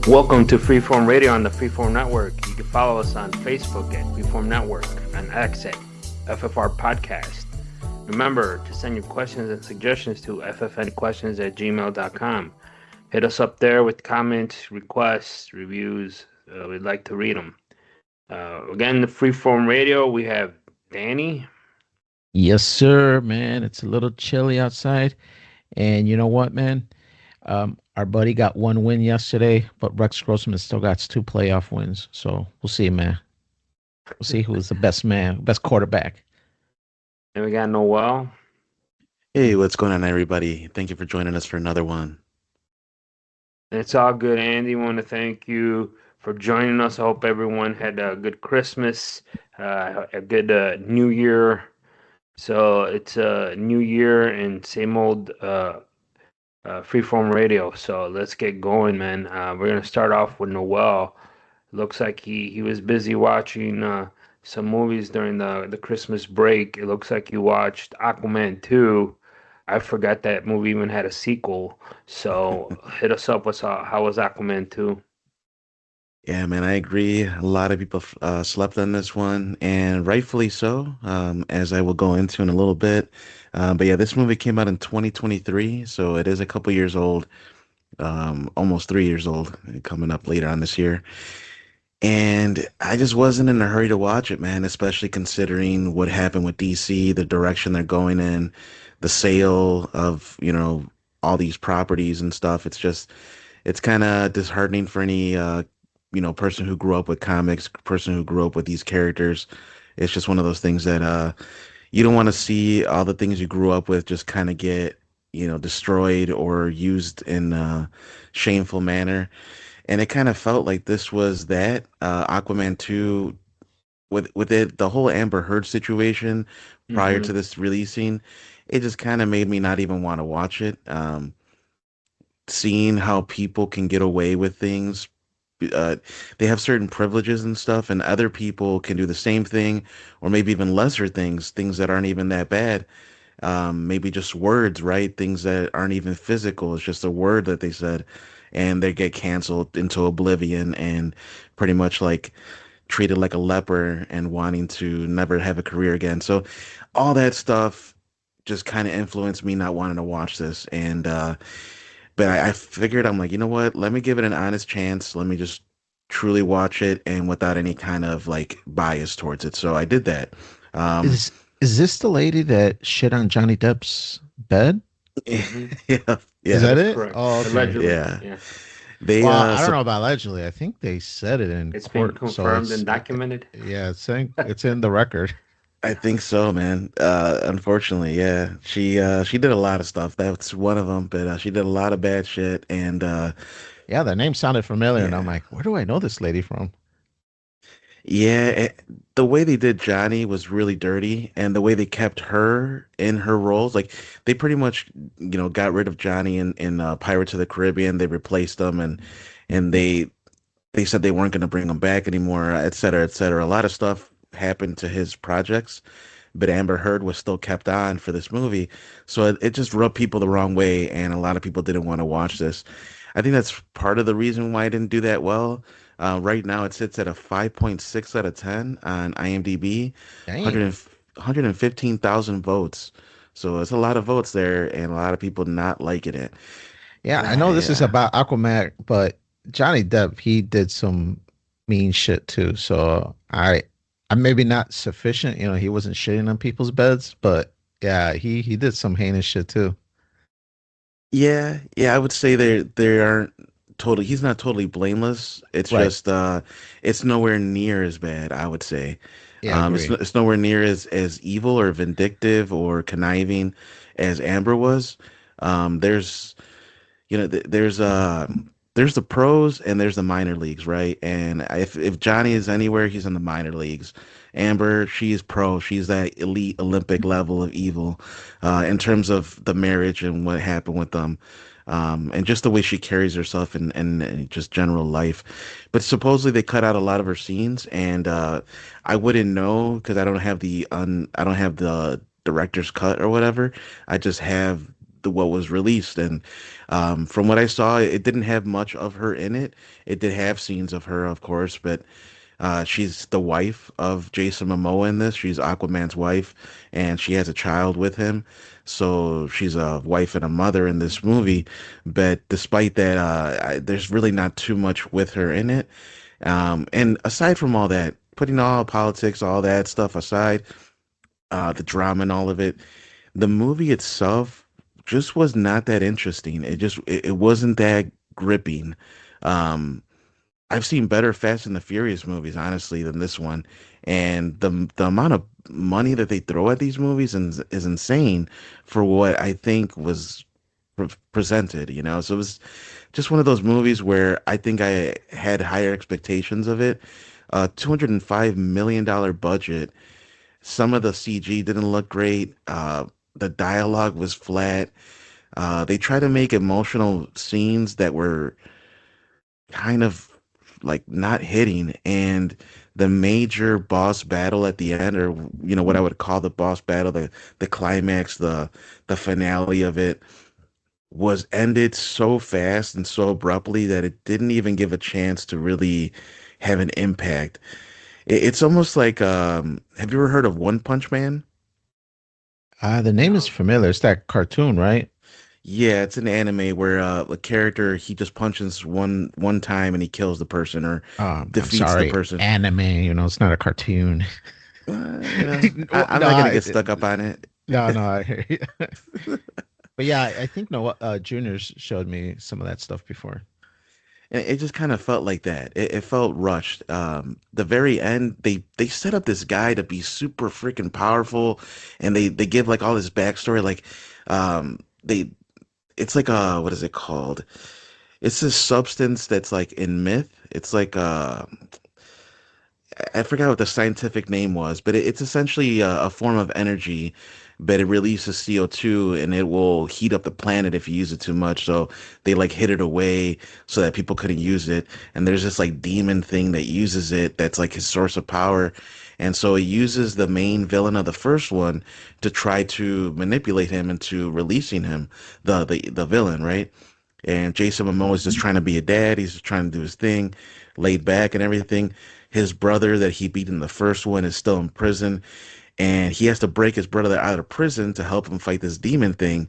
Welcome to Freeform Radio on the Freeform Network. You can follow us on Facebook at Freeform Network, on X at FFR Podcast. Remember to send your questions and suggestions to ffnquestions@gmail.com. Hit us up there with comments, requests, reviews. We'd like to read them. Again, the Freeform Radio, we have Danny. Yes, sir, man. It's a little chilly outside. And you know what, man? Our buddy got one win yesterday, but Rex Grossman still got two playoff wins. So we'll see, man. We'll see who's the best man, best quarterback. And we got Noel. Hey, what's going on, everybody? Thank you for joining us for another one. It's all good, Andy. I want to thank you for joining us. I hope everyone had a good Christmas, a good New Year. So it's a new year and same old Freeform Radio. So let's get going, man. We're going to start off with Noel. Looks like he was busy watching some movies during the Christmas break. It looks like you watched Aquaman 2. I forgot that movie even had a sequel. So hit us up. How was Aquaman 2? Yeah, man, I agree. A lot of people slept on this one, and rightfully so, as I will go into in a little bit. But yeah, this movie came out in 2023, so it is a couple years old, almost 3 years old, coming up later on this year. And I just wasn't in a hurry to watch it, man, especially considering what happened with DC, the direction they're going in, the sale of, all these properties and stuff. It's kind of disheartening for any person who grew up with comics, person who grew up with these characters. It's just one of those things that you don't want to see all the things you grew up with just kind of get, destroyed or used in a shameful manner. And it kind of felt like this was that Aquaman 2 with it, the whole Amber Heard situation prior to this releasing, it just kind of made me not even want to watch it. Seeing how people can get away with things, they have certain privileges and stuff, and other people can do the same thing, or maybe even lesser things that aren't even that bad. Maybe just words, right? Things that aren't even physical. It's just a word that they said, and they get canceled into oblivion and pretty much like treated like a leper and wanting to never have a career again. So all that stuff just kind of influenced me not wanting to watch this. And but I figured, I'm like, you know what? Let me give it an honest chance. Let me just truly watch it and without any kind of like bias towards it. So I did that. Is this the lady that shit on Johnny Depp's bed? Yeah. Is that it? Correct. Oh, okay. Allegedly, Yeah. Well, I don't know about allegedly. I think they said it in It's been court. confirmed and documented. Yeah, it's in the record. I think so, man. Unfortunately, yeah. She did a lot of stuff. That's one of them, but she did a lot of bad shit. And yeah, the name sounded familiar, and yeah. I'm like, where do I know this lady from? Yeah, the way they did Johnny was really dirty, and the way they kept her in her roles, like they pretty much, got rid of Johnny in Pirates of the Caribbean. They replaced him, and they said they weren't going to bring him back anymore, et cetera, et cetera. A lot of stuff happened to his projects, but Amber Heard was still kept on for this movie, so it just rubbed people the wrong way, and a lot of people didn't want to watch this. I think that's part of the reason why it didn't do that well. Right now, it sits at a 5.6 out of 10 on IMDb, Dang. 115,000 votes. So it's a lot of votes there, and a lot of people not liking it. Yeah, I know this is Yeah. about Aquaman, but Johnny Depp, he did some mean shit too. So I'm maybe not sufficient. He wasn't shitting on people's beds, but yeah, he did some heinous shit too. Yeah, I would say they aren't totally. He's not totally blameless. It's Right. just it's nowhere near as bad, I would say. Yeah, I It's agree. it's nowhere near as evil or vindictive or conniving as Amber was. There's there's the pros and there's the minor leagues, right? And if Johnny is anywhere, he's in the minor leagues. Amber, she's pro. She's that elite Olympic level of evil, in terms of the marriage and what happened with them, and just the way she carries herself and just general life. But supposedly they cut out a lot of her scenes, and I wouldn't know because I don't have the director's cut or whatever. I just have what was released. And from what I saw, it didn't have much of her in it. It did have scenes of her, of course, but she's the wife of Jason Momoa in this. She's Aquaman's wife, and she has a child with him. So she's a wife and a mother in this movie. But despite that, there's really not too much with her in it. And aside from all that, putting all politics, all that stuff aside, the drama and all of it, the movie itself just was not that interesting. It wasn't that gripping. Um, I've seen better Fast and the Furious movies, honestly, than this one. And the amount of money that they throw at these movies is insane for what I think was presented, you know? So it was just one of those movies where I think I had higher expectations of it. $205 million budget. Some of the CG didn't look great. The dialogue was flat. They try to make emotional scenes that were kind of like not hitting, and the major boss battle at the end, or what I would call the boss battle, the climax, the finale of it, was ended so fast and so abruptly that it didn't even give a chance to really have an impact. It's almost like, have you ever heard of One Punch Man? The name is No. familiar. It's that cartoon, right? Yeah, it's an anime where a character, he just punches one time and he kills the person or I'm defeats the sorry, person. anime. It's not a cartoon. Well, I'm not gonna get stuck up on it. no, I hear you. But yeah, I think Noel Junior's showed me some of that stuff before. And it just kind of felt like that. It felt rushed. The very end, they set up this guy to be super freaking powerful, and they give like all this backstory. Like, they it's like what is it called? It's this substance that's like in myth. It's like I forgot what the scientific name was, but it's essentially a form of energy, but it releases CO2 and it will heat up the planet if you use it too much. So they like hid it away so that people couldn't use it. And there's this like demon thing that uses it that's like his source of power. And so he uses the main villain of the first one to try to manipulate him into releasing him, the villain, right? And Jason Momoa is just trying to be a dad. He's just trying to do his thing, laid back and everything. His brother that he beat in the first one is still in prison, and he has to break his brother out of prison to help him fight this demon thing.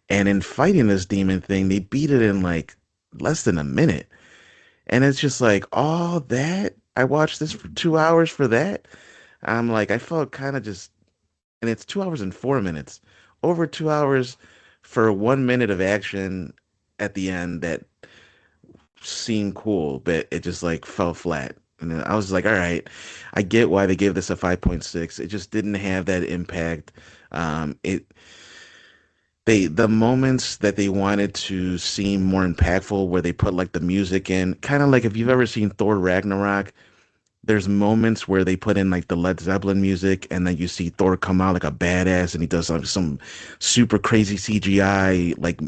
And in fighting this demon thing, they beat it in like less than a minute. And it's just like, all that? I watched this for 2 hours for that? I'm like, I felt kind of just, and it's 2 hours and 4 minutes. Over 2 hours for 1 minute of action at the end that seemed cool, but it just like fell flat. And then I was like, all right, I get why they gave this a 5.6. It just didn't have that impact. It the moments that they wanted to seem more impactful, where they put like the music in, kind of like if you've ever seen Thor Ragnarok, there's moments where they put in like the Led Zeppelin music, and then you see Thor come out like a badass, and he does like some super crazy CGI, like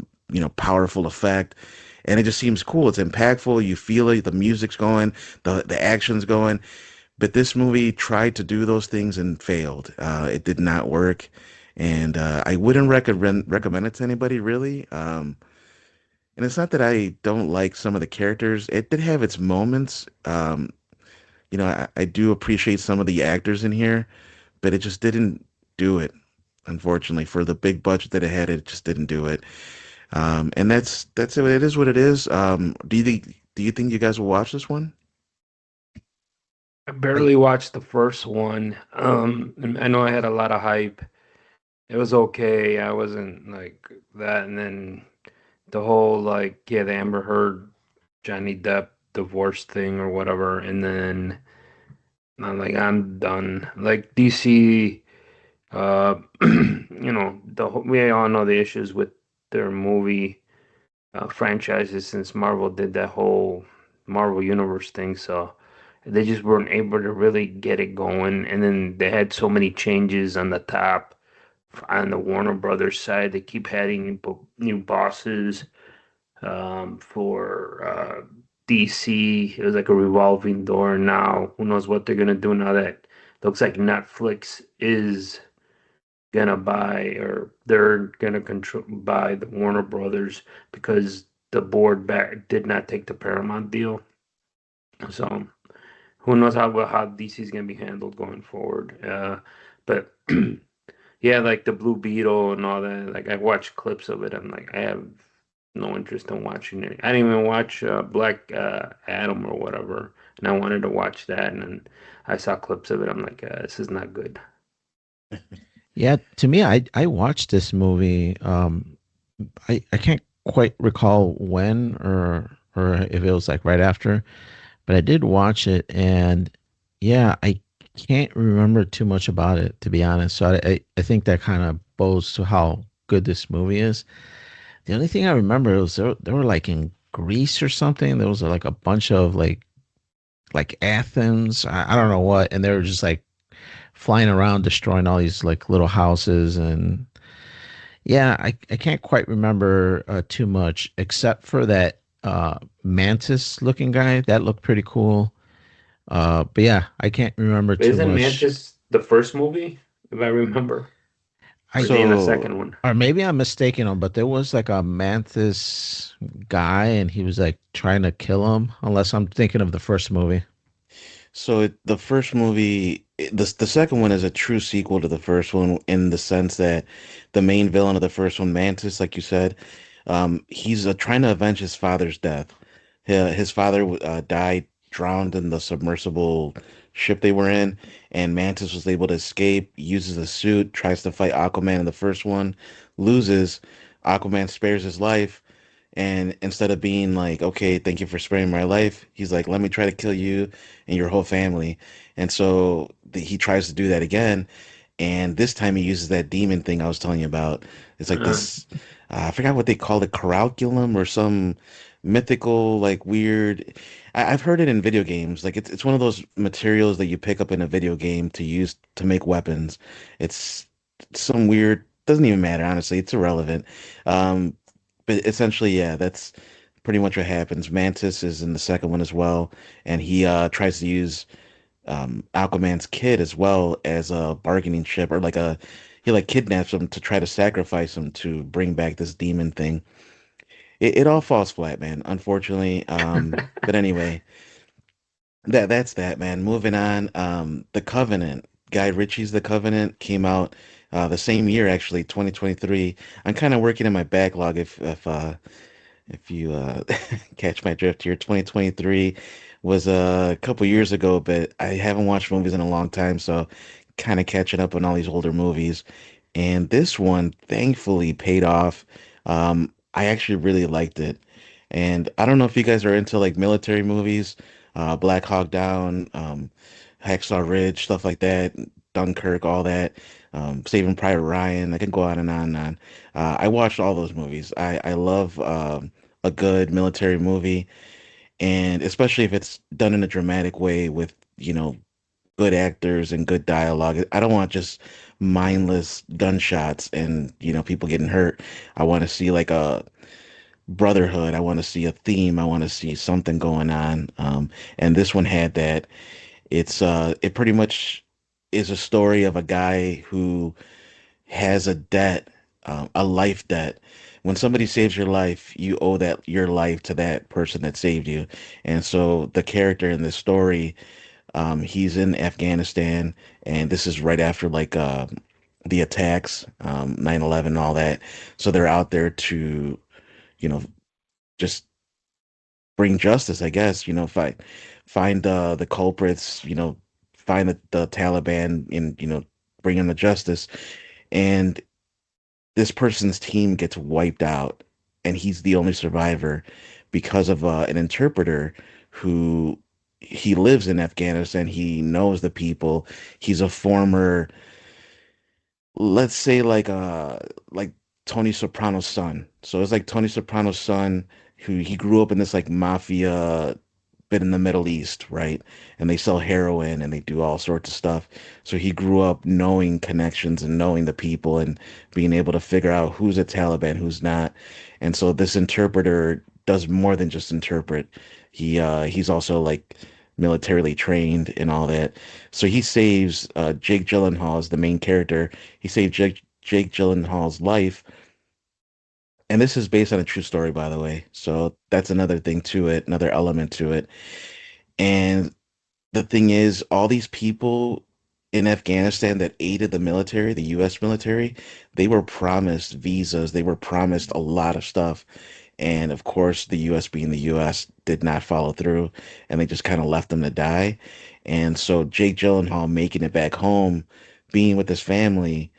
powerful effect, and it just seems cool. It's impactful. You feel it. The music's going, the action's going. But this movie tried to do those things and failed. It did not work, and I wouldn't recommend it to anybody really. And it's not that I don't like some of the characters. It did have its moments. I do appreciate some of the actors in here, but it just didn't do it. Unfortunately, for the big budget that it had, it just didn't do it. And that's it. It is what it is. Do you think you guys will watch this one? I barely watched the first one. And I know I had a lot of hype. It was okay. I wasn't like that. And then the whole like, yeah, the Amber Heard Johnny Depp divorce thing or whatever. And then I'm like, I'm done. Like DC, we all know the issues with their movie franchises since Marvel did that whole Marvel Universe thing. So they just weren't able to really get it going. And then they had so many changes on the top on the Warner Brothers side. They keep adding new bosses for DC. It was like a revolving door now. Who knows what they're gonna do now that looks like Netflix is gonna buy, or they're gonna control buy the Warner Brothers because the board back did not take the Paramount deal. So who knows how DC is gonna be handled going forward. But yeah, like the Blue Beetle and all that. Like I watched clips of it. I'm like, I have no interest in watching it. I didn't even watch Black Adam or whatever, and I wanted to watch that, and then I saw clips of it. I'm like, this is not good. Yeah, to me, I watched this movie. I can't quite recall when or if it was like right after, but I did watch it, and yeah, I can't remember too much about it, to be honest. So I think that kind of bodes to how good this movie is. The only thing I remember was they were like in Greece or something. There was like a bunch of like Athens, I don't know what, and they were just like flying around destroying all these like little houses. And yeah, I can't quite remember too much except for that mantis looking guy that looked pretty cool. But yeah, I can't remember But too isn't much. Mantis the first movie, if I remember, or I is he in the So second one? or maybe I'm mistaken him, but there was like a mantis guy and he was like trying to kill him, unless I'm thinking of the first movie. the first movie, the second one is a true sequel to the first one in the sense that the main villain of the first one, Mantis, like you said, he's trying to avenge his father's death. His father died drowned in the submersible ship they were in, and Mantis was able to escape, uses a suit, tries to fight Aquaman in the first one, loses. Aquaman spares his life, and instead of being like, okay, thank you for sparing my life, he's like, let me try to kill you and your whole family. And so he tries to do that again. And this time he uses that demon thing I was telling you about. It's like Uh, this, I forgot what they call it, coralculum or some mythical, like weird. I've heard it in video games. Like it's one of those materials that you pick up in a video game to use to make weapons. It's some weird, doesn't even matter, honestly. It's irrelevant. Um, but essentially, yeah, that's pretty much what happens. Mantis is in the second one as well, and he tries to use Aquaman's kid as well as a bargaining chip, or like a he like kidnaps him to try to sacrifice him to bring back this demon thing. It all falls flat, man. Unfortunately, but anyway, that's that, man. Moving on, The Covenant. Guy Ritchie's The Covenant came out the same year, actually, 2023. I'm kind of working in my backlog if you catch my drift here. 2023 was a couple years ago, but I haven't watched movies in a long time, so kind of catching up on all these older movies. And this one thankfully paid off. I actually really liked it. And I don't know if you guys are into like military movies, Black Hawk Down, Hacksaw Ridge, stuff like that, Dunkirk, all that, Saving Private Ryan. I can go on and on and on. I watched all those movies. I love a good military movie, and especially if it's done in a dramatic way with, good actors and good dialogue. I don't want just mindless gunshots and, people getting hurt. I want to see like a brotherhood. I want to see a theme. I want to see something going on. And this one had that. It pretty much is a story of a guy who has a debt, a life debt. When somebody saves your life, you owe that your life to that person that saved you. And so the character in this story, he's in Afghanistan, and this is right after like the attacks, 9/11 and all that. So they're out there to, you know, just bring justice, I guess, find the culprits, find the Taliban and, bring them to justice. And this person's team gets wiped out, and he's the only survivor because of an interpreter who he lives in Afghanistan. He knows the people. He's a former, let's say, like Tony Soprano's son. So it's like Tony Soprano's son who he grew up in this like mafia bit in the Middle East, right? And they sell heroin and they do all sorts of stuff. So he grew up knowing connections and knowing the people and being able to figure out who's a Taliban, who's not. And so this interpreter does more than just interpret. He's also like militarily trained and all that. So he saves Jake Gyllenhaal as the main character. He saved Jake Gyllenhaal's life, and this is based on a true story, by the way. So that's another thing to it, another element to it. And the thing is, all these people in Afghanistan that aided the military, the U.S. military, they were promised visas. They were promised a lot of stuff. And of course, the U.S. being the U.S. did not follow through, and they just kind of left them to die. And so Jake Gyllenhaal making it back home, being with his family,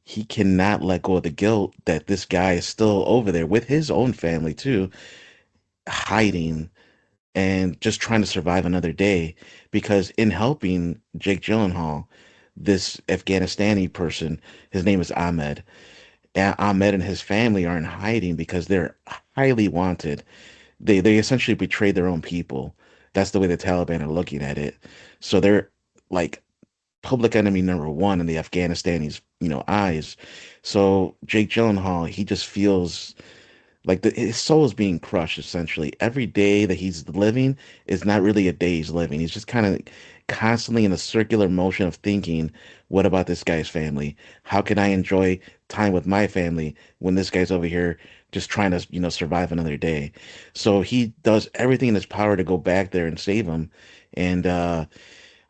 he cannot let go of the guilt that this guy is still over there with his own family too, hiding and just trying to survive another day. Because in helping Jake Gyllenhaal, this Afghanistani person, his name is Ahmed. Ahmed and his family are in hiding because they're highly wanted. They essentially betrayed their own people. That's the way the Taliban are looking at it. So they're like public enemy number one in the Afghanistanis, eyes. So Jake Gyllenhaal, he just feels like his soul is being crushed essentially. Every day that he's living is not really a day he's living. He's just kind of constantly in a circular motion of thinking, what about this guy's family? How can I enjoy time with my family when this guy's over here just trying to, survive another day? So he does everything in his power to go back there and save him. And I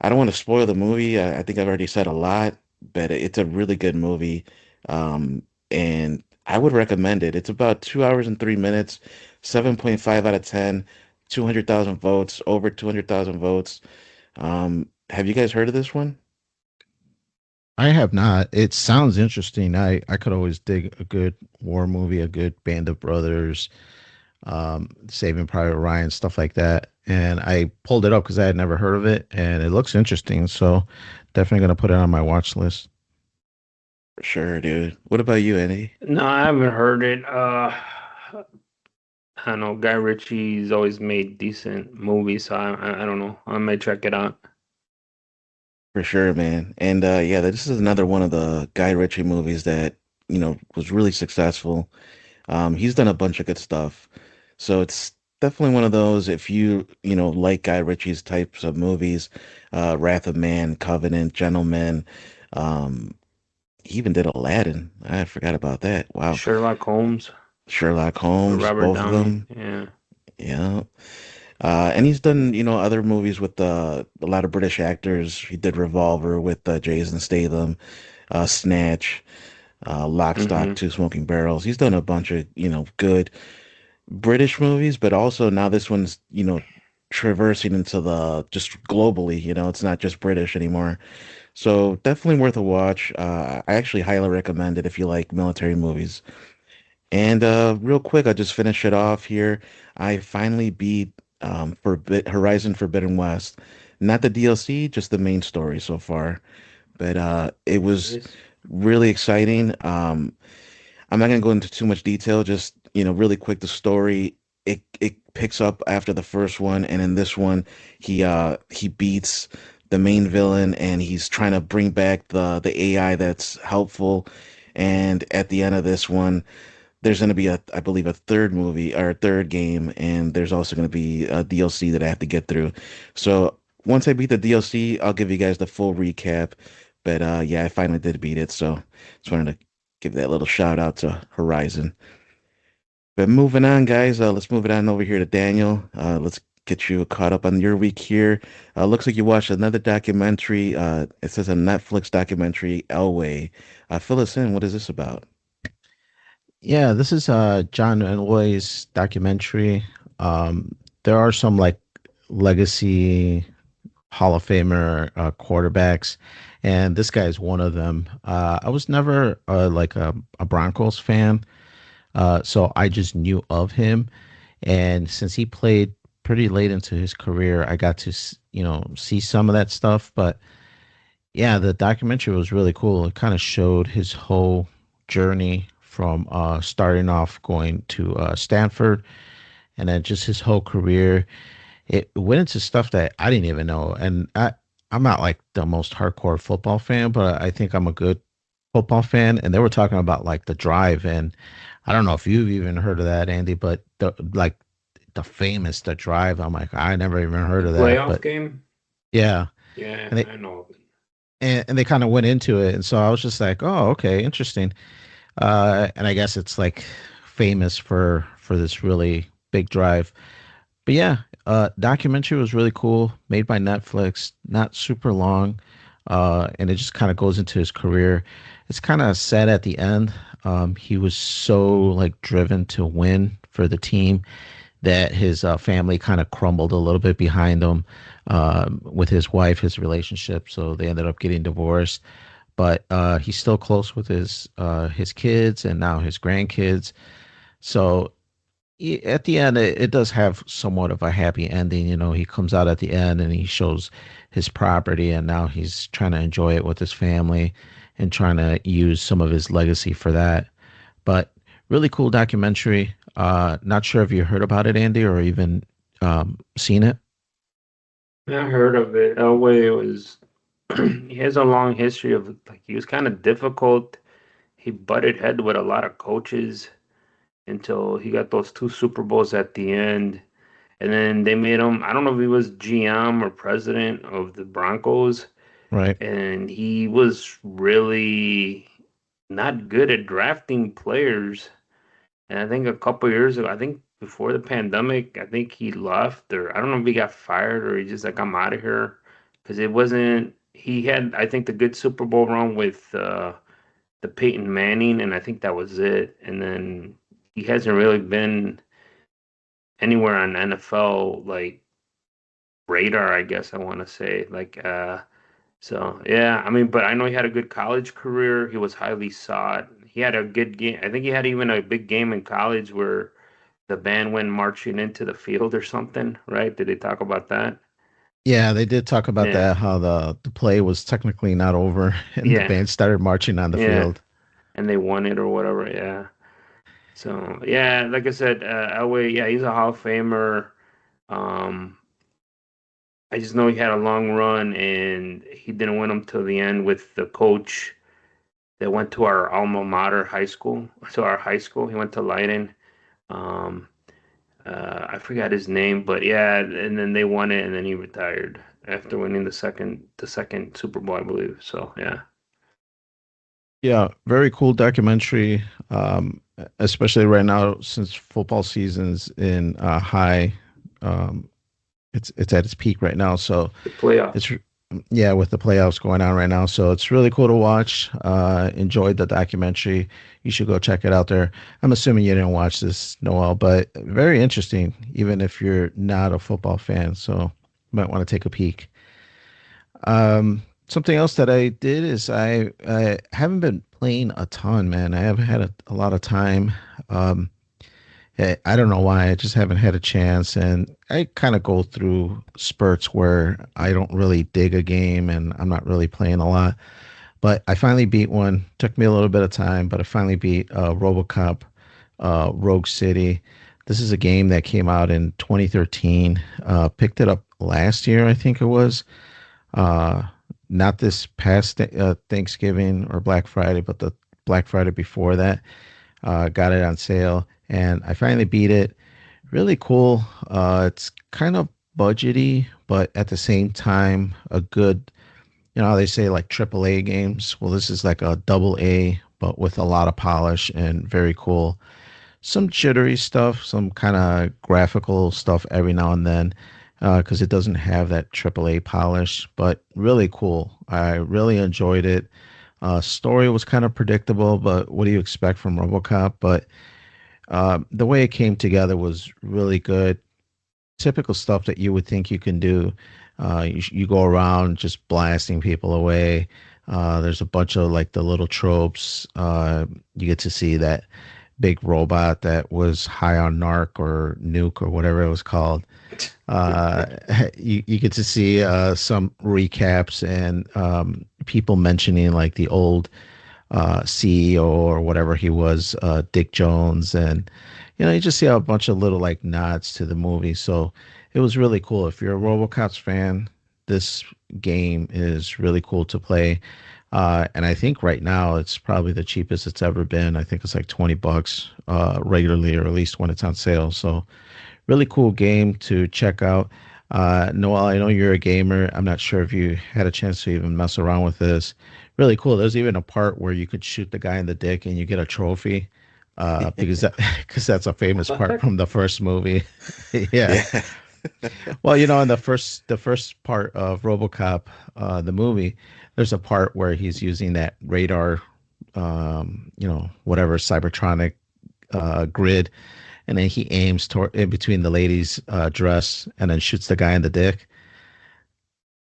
don't want to spoil the movie. I think I've already said a lot, but it's a really good movie. And I would recommend it. It's about 2 hours and 3 minutes, 7.5 out of 10, 200,000 votes, over 200,000 votes. Have you guys heard of this one? I have not. It sounds interesting. I could always dig a good war movie, a good Band of Brothers, Saving Private Ryan, stuff like that. And I pulled it up because I had never heard of it, and it looks interesting. So definitely gonna put it on my watch list. For sure, dude. What about you, Andy? No, I haven't heard it. I don't know. Guy Ritchie's always made decent movies, so I don't know. I might check it out. For sure, man. And yeah, this is another one of the Guy Ritchie movies that, was really successful. He's done a bunch of good stuff. So it's definitely one of those, if like Guy Ritchie's types of movies, Wrath of Man, Covenant, Gentleman, um, he even did Aladdin. I forgot about that. Wow. Sherlock Holmes Sherlock with Holmes, Robert both of Downey. them. Yeah, Yeah. And he's done, other movies with a lot of British actors. He did Revolver with Jason Statham, Snatch, Lock, Stock, mm-hmm. Two Smoking Barrels. He's done a bunch of, good British movies, but also now this one's, traversing into the just globally, it's not just British anymore. So definitely worth a watch. I actually highly recommend it if you like military movies. And real quick, I'll just finish it off here. I finally beat Horizon Forbidden West. Not the DLC, just the main story so far. But it was Nice. really exciting. I'm not gonna go into too much detail, just really quick, the story. It picks up after the first one, and in this one, he beats the main villain, and he's trying to bring back the AI that's helpful. And at the end of this one, there's going to be I believe, a third movie or a third game, and there's also going to be a DLC that I have to get through. So once I beat the DLC, I'll give you guys the full recap. But yeah, I finally did beat it, so just wanted to give that little shout out to Horizon. But moving on, guys, let's move it on over here to Daniel. Let's get you caught up on your week here. Looks like you watched another documentary. It says a Netflix documentary, Elway. Fill us in. What is this about? Yeah, this is John Elway's documentary. There are some like legacy Hall of Famer quarterbacks, and this guy is one of them. I was never like a Broncos fan, so I just knew of him. And since he played pretty late into his career, I got to see some of that stuff. But yeah, the documentary was really cool. It kind of showed his whole journey from starting off going to Stanford, and then just his whole career. It went into stuff that I didn't even know, and I'm not like the most hardcore football fan, but I think I'm a good football fan. And they were talking about like the drive, and I don't know if you've even heard of that, Andy, but the famous The Drive. I'm like, I never even heard The of that, playoff but game. yeah, Yeah, and they I know. and they kind of went into it, and so I was just like, oh, okay, interesting. And I guess it's like famous for this really big drive. But yeah, documentary was really cool, made by Netflix, not super long, and it just kind of goes into his career. It's kind of sad at the end. He was so like driven to win for the team that his family kind of crumbled a little bit behind him with his wife, his relationship. So they ended up getting divorced. But he's still close with his kids and now his grandkids. So at the end, it does have somewhat of a happy ending. You know, he comes out at the end and he shows his property, and now he's trying to enjoy it with his family and trying to use some of his legacy for that. But really cool documentary. Not sure if you heard about it, Andy, or even seen it. I heard of it. Elway was he has a long history of like he was kind of difficult. He butted head with a lot of coaches until he got those two Super Bowls at the end. And then they made him, I don't know if he was GM or president of the Broncos, Right. and he was really not good at drafting players. And I think a couple years ago, I think before the pandemic, I think he left, or I don't know if he got fired or he just like, I'm out of here. Because it wasn't, he had, I think, the good Super Bowl run with the Peyton Manning, and I think that was it. And then he hasn't really been anywhere on NFL like radar, I guess I want to say. So yeah, I mean, but I know he had a good college career. He was highly sought. He had a good game. I think he had even a big game in college where the band went marching into the field or something, right? Did they talk about that? Yeah, they did talk about Yeah, that, how the play was technically not over and the yeah, band started marching on the yeah. field. And they won it or whatever. Yeah. So yeah, like I said, Elway, yeah, he's a Hall of Famer. Um, I just know he had a long run and he didn't win them till the end with the coach that went to our alma mater high school. So our high school, he went to Leiden. Um, I forgot his name, but yeah, and then they won it, and then he retired after winning the second Super Bowl, I believe. So yeah, Yeah, very cool documentary. Especially right now since football season's in high. Um, it's at its peak right now, so the playoffs. it's yeah, with the playoffs going on right now. So it's really cool to watch. Enjoyed the documentary. You should go check it out there. I'm assuming you didn't watch this, Noel, but very interesting, even if you're not a football fan. So you might want to take a peek. Something else that I did is I haven't been playing a ton, man. I haven't had a lot of time. Um, I don't know why. I just haven't had a chance, and I kind of go through spurts where I don't really dig a game, and I'm not really playing a lot. But I finally beat one. Took me a little bit of time, but I finally beat RoboCop, Rogue City. This is a game that came out in 2013. Picked it up last year, I think it was. Uh, Not this past Thanksgiving or Black Friday, but the Black Friday before that. Got it on sale, and I finally beat it. Really cool. It's kind of budgety, but at the same time, a good. You know how they say like AAA games. Well, this is like a double A, but with a lot of polish and very cool. Some jittery stuff, some kind of graphical stuff every now and then, because it doesn't have that AAA polish, but really cool. I really enjoyed it. Story was kind of predictable, but what do you expect from RoboCop? But the way it came together was really good. Typical stuff that you would think you can do. You go around just blasting people away. There's a bunch of like the little tropes. You get to see that big robot that was high on narc or nuke or whatever it was called. Uh, you get to see some recaps and people mentioning like the old CEO or whatever he was, Dick Jones, and you just see a bunch of little like nods to the movie. So it was really cool. If you're a RoboCops fan, this game is really cool to play. And I think right now it's probably the cheapest it's ever been. I think it's like $20 regularly, or at least when it's on sale. So Really cool game to check out. Noel, I know you're a gamer. I'm not sure if you had a chance to even mess around with this. Really cool. There's even a part where you could shoot the guy in the dick and you get a trophy. Because that because that's a famous part What? from the first movie. Yeah. Yeah. Well, in the first part of RoboCop, the movie, there's a part where he's using that radar, whatever cybertronic grid, and then he aims toward in between the lady's dress and then shoots the guy in the dick.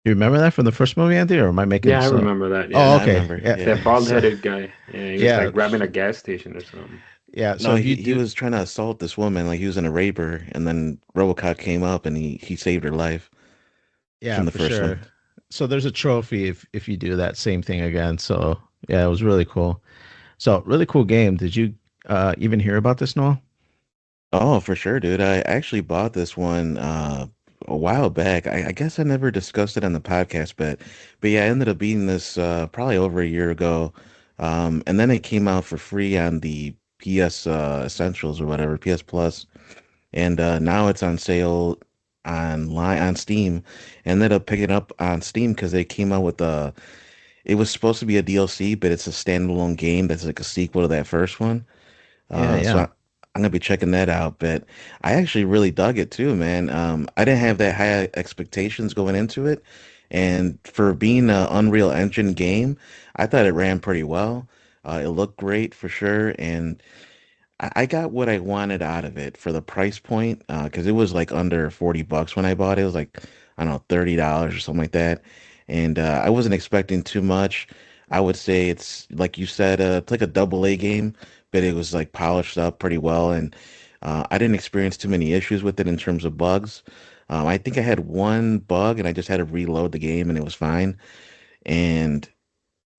You remember that from the first movie, Andy, or am I making Yeah, I this up? remember that. Oh, Yeah, I okay. remember. Yeah. Yeah. that So, bald-headed guy. Yeah, he was yeah, like robbing a gas station or something. yeah. So No, if you he do, was trying to assault this woman, like he was in a raper, and then RoboCop came up and he saved her life yeah, from the for first one. sure. So there's a trophy if you do that same thing again. So yeah, it was really cool. So really cool game. Did you even hear about this, Noel? Oh, for sure, dude. I actually bought this one a while back. I guess I never discussed it on the podcast, but yeah, I ended up beating this probably over a year ago. And then it came out for free on the PS Essentials or whatever, PS Plus. And now it's on sale online on Steam. Ended up picking up on Steam because they came out with it was supposed to be a DLC, but it's a standalone game that's like a sequel to that first one. Yeah, So yeah. I'm gonna be checking that out. But I actually really dug it too, man. I didn't have that high expectations going into it, and for being an Unreal Engine game, I thought it ran pretty well. It looked great for sure, and I got what I wanted out of it for the price point, because it was like under $40 when I bought it. It was like, I don't know, $30 or something like that. And I wasn't expecting too much. I would say it's like you said, it's like a double A game, but it was like polished up pretty well. And I didn't experience too many issues with it in terms of bugs. I think I had one bug and I just had to reload the game and it was fine. And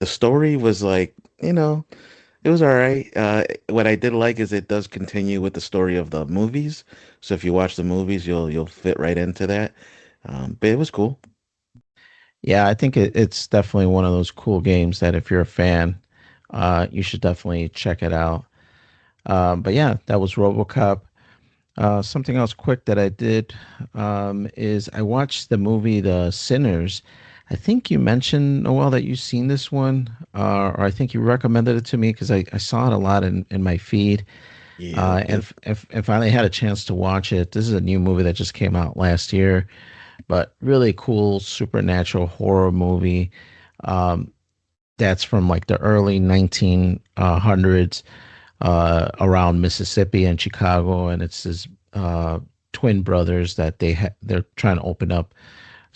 the story was like, you know, it was all right. What I did like is it does continue with the story of the movies. So if you watch the movies, you'll fit right into that. But it was cool. Yeah, I think it's definitely one of those cool games that if you're a fan, you should definitely check it out. But yeah, that was RoboCop. Something else quick that I did is I watched the movie The Sinners. I think you mentioned, Noel, that you've seen this one, or I think you recommended it to me because I saw it a lot in my feed. Yep, yep. And finally had a chance to watch it. This is a new movie that just came out last year, but really cool supernatural horror movie. Um, that's from like the early 1900s around Mississippi and Chicago, and it's this twin brothers that they're trying to open up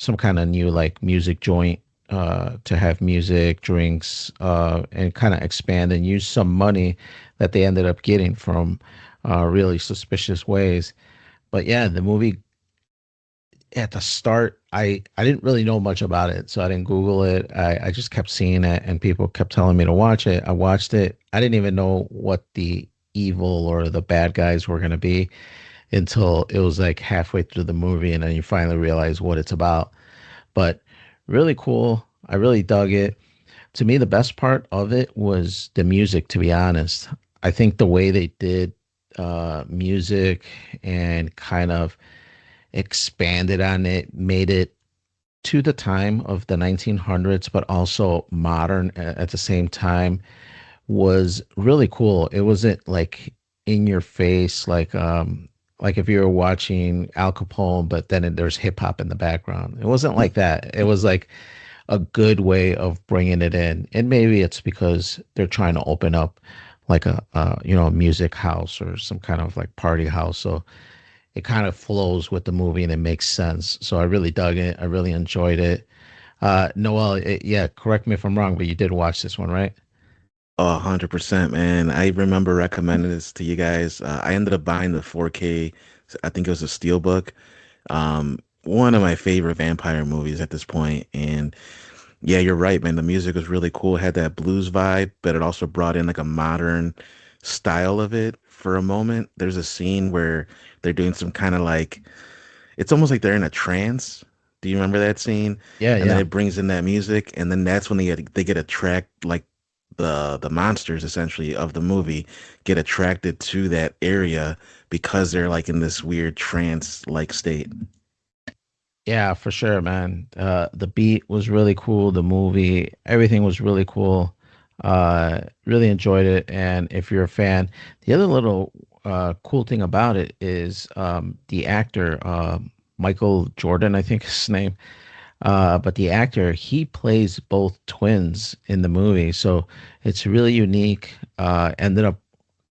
some kind of new like music joint to have music, drinks, and kind of expand and use some money that they ended up getting from really suspicious ways. But yeah, the movie at the start, I didn't really know much about it, so I didn't Google it. I just kept seeing it, and people kept telling me to watch it. I watched it. I didn't even know what the evil or the bad guys were going to be until it was like halfway through the movie, and then you finally realize what it's about. But really cool. I really dug it. To me, the best part of it was the music, to be honest. I think the way they did music and kind of expanded on it, made it to the time of the 1900s, but also modern at the same time, was really cool. It wasn't like in your face, like if you were watching Al Capone, but then there's hip hop in the background. It wasn't like that. It was like a good way of bringing it in. And maybe it's because they're trying to open up like a music house or some kind of like party house. So it kind of flows with the movie and it makes sense. So I really dug it. I really enjoyed it. Noel, yeah, correct me if I'm wrong, but you did watch this one, right? 100%, man. I remember recommending this to you guys. I ended up buying the 4K. I think it was a Steelbook. One of my favorite vampire movies at this point. And yeah, you're right, man. The music was really cool. It had that blues vibe, but it also brought in like a modern style of it for a moment. There's a scene where they're doing some kind of like, it's almost like they're in a trance. Do you remember that scene? Yeah, And then yeah. it brings in that music, and then that's when they get a track like the monsters essentially of the movie get attracted to that area because they're like in this weird trance like state. Yeah, for sure, man. The beat was really cool. The movie, everything was really cool. Really enjoyed it. And if you're a fan, the other little cool thing about it is the actor, Michael Jordan, I think is his name. But the actor, he plays both twins in the movie. So it's really unique. Ended up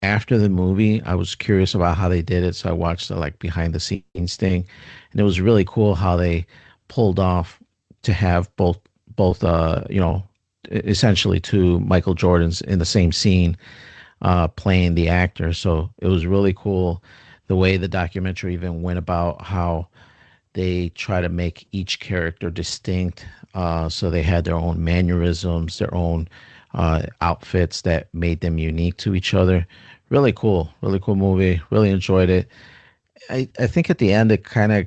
after the movie, I was curious about how they did it, so I watched the like behind the scenes thing, and it was really cool how they pulled off to have both essentially two Michael Jordans in the same scene playing the actor. So it was really cool the way the documentary even went about how they try to make each character distinct. So they had their own mannerisms, their own outfits that made them unique to each other. Really cool movie. Really enjoyed it. I think at the end, it kind of,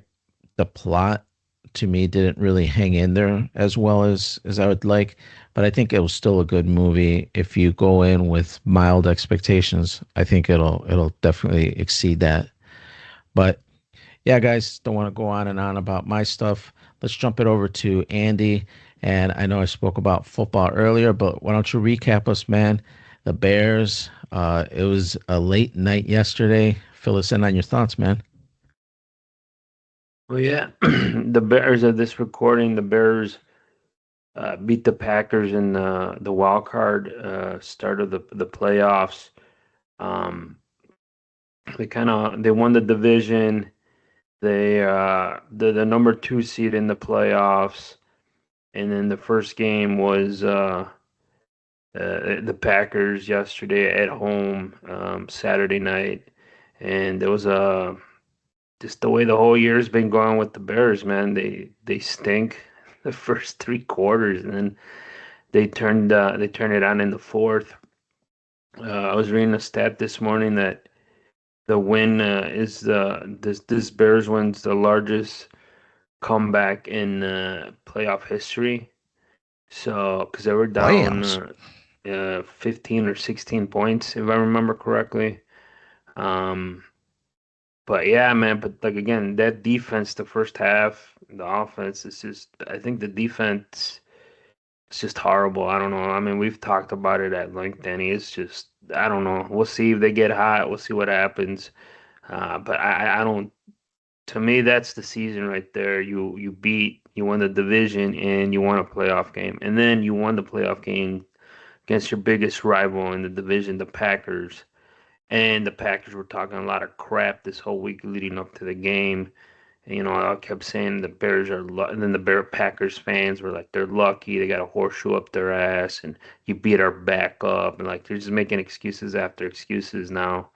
the plot to me didn't really hang in there as well as I would like, but I think it was still a good movie. If you go in with mild expectations, I think it'll definitely exceed that. But yeah, guys, don't want to go on and on about my stuff. Let's jump it over to Andy. And I know I spoke about football earlier, but why don't you recap us, man? The Bears. It was a late night yesterday. Fill us in on your thoughts, man. Well, yeah, the Bears of this recording, the Bears beat the Packers in the wild card start of the playoffs. Um, they won the division. They the number two seed in the playoffs, and then the first game was the Packers yesterday at home, Saturday night, and there was a just the way the whole year's been going with the Bears, man. They stink the first three quarters, and then they turned it on in the fourth. I was reading a stat this morning that the win is this Bears win's the largest comeback in playoff history. So, because they were down Playoffs. 15 or 16 points, if I remember correctly. Um, but yeah, man. But like again, that defense, the first half, the offense is just. I think the defense is just horrible. I don't know. I mean, we've talked about it at length, Danny. It's just. I don't know. We'll see if they get hot. We'll see what happens. But I don't. To me, that's the season right there. You won the division and you won a playoff game, and then you won the playoff game against your biggest rival in the division, the Packers. And the Packers were talking a lot of crap this whole week leading up to the game. And, I kept saying the Bears are, and then the Bear Packers fans were like, they're lucky, they got a horseshoe up their ass, and you beat our back up, and like they're just making excuses after excuses now.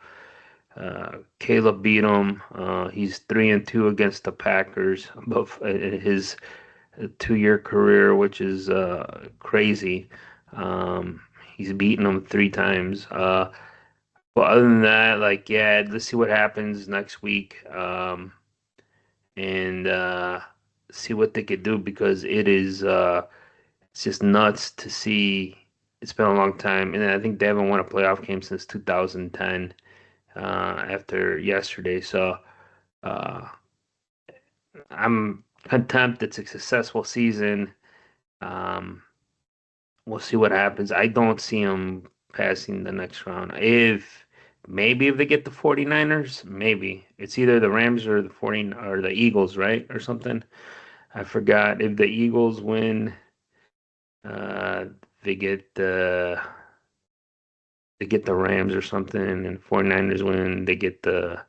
Caleb beat him. He's 3-2 against the Packers above his 2-year career, which is crazy. Um, he's beaten them three times. But other than that, like, yeah, let's see what happens next week, and see what they could do because it's just nuts to see. It's been a long time, and I think they haven't won a playoff game since 2010 after yesterday. So uh, I'm content. It's a successful season. Um, we'll see what happens. I don't see them passing the next round. If they get the 49ers, maybe. It's either the Rams or the 40 or the Eagles, right? Or something. I forgot. If the Eagles win, uh they get the Rams or something, and 49ers win, they get the